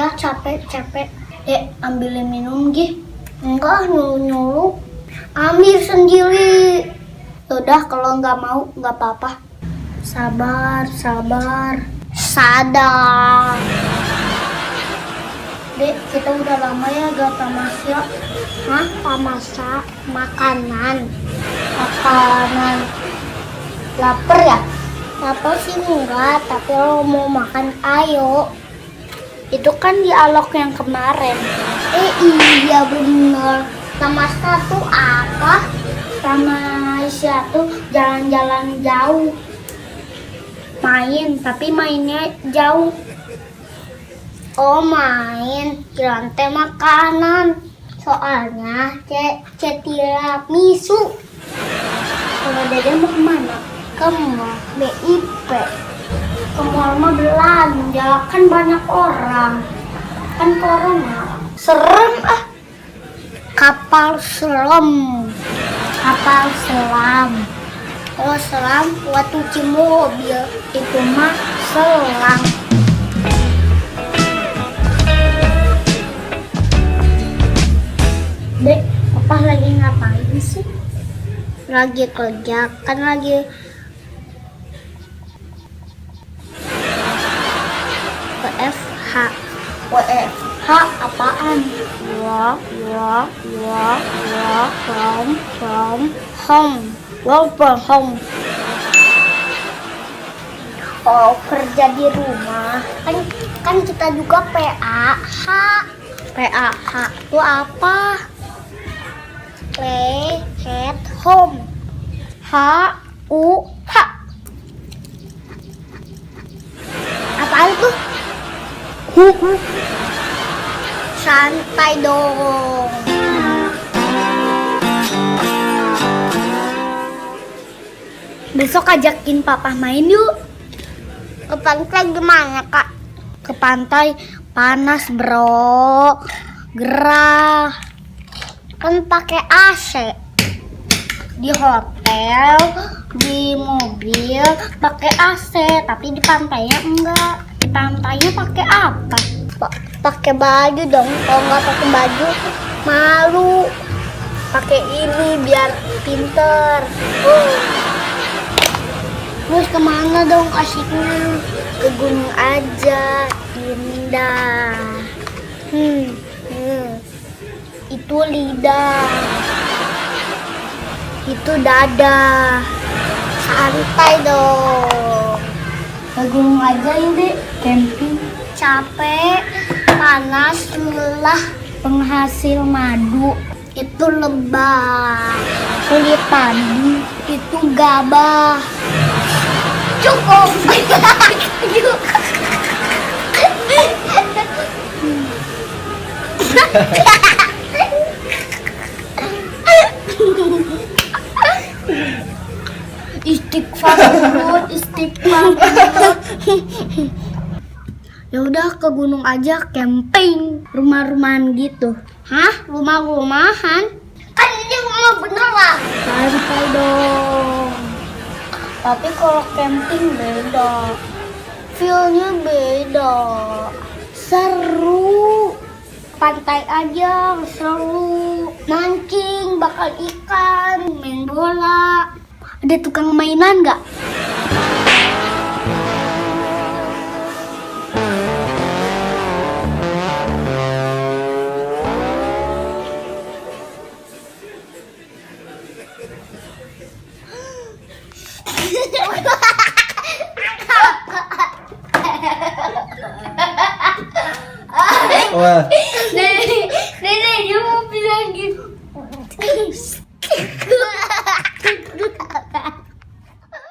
ya, capek. Ambilin minum Gi. Enggak, nyuruh. Ambil sendiri. Udah, kalau nggak mau nggak apa-apa. Sabar. Sadar. Dek, kita udah lama ya gak tamasya. Hah? Tamasya? Makanan. Laper ya? Laper sih enggak, tapi lo mau makan, ayo. Itu kan dialog yang kemarin. Iya bener. Tamasya tuh apa? Tamasya tuh jalan-jalan jauh. Main, tapi mainnya jauh. Oh main, teh makanan. Soalnya tiramisu. Kalau Dede mau kemana? Ke mall, BIP. Ke mall mah belanja, kan banyak orang. Kan corona. Serem ah. Kapal selam. Kalau selam buat cuci mobil, itu mah selang. Dek, Papa lagi ngapain sih? Lagi kerja, kan lagi WFH apaan? Work from home. Oh, kerja di rumah. Kan kita juga PAH. PAH itu apa? Play at home. HUH. Apaan tuh? Santai dong. Besok ajakin Papa main yuk. Ke pantai gimana, Kak? Ke pantai panas, bro. Gerah. Kan pakai AC. Di hotel, di mobil pakai AC, tapi di pantainya enggak. Di pantainya pakai apa? Pakai baju dong. Kalau nggak pakai baju malu. Pakai ini biar pinter. Terus kemana dong asiknya? Ke gunung aja, indah. Itu lidah. Itu dada. Santai dong. Ke gunung aja yuk deh, camping. Capek, panas, lelah. Penghasil madu itu lebah. Kulit padi itu gabah. Cukup. Istighfar. Ya udah, ke gunung aja, camping, rumah-rumahan gitu. Hah? Rumah-rumahan? Kan ini rumah beneran. Santai dong. Tapi kalau camping beda. Feel-nya beda. Seru. Pantai aja seru. Mancing, bakar ikan, main bola. Ada tukang mainan nggak? Wah. Nenek, dia mau bilang gitu.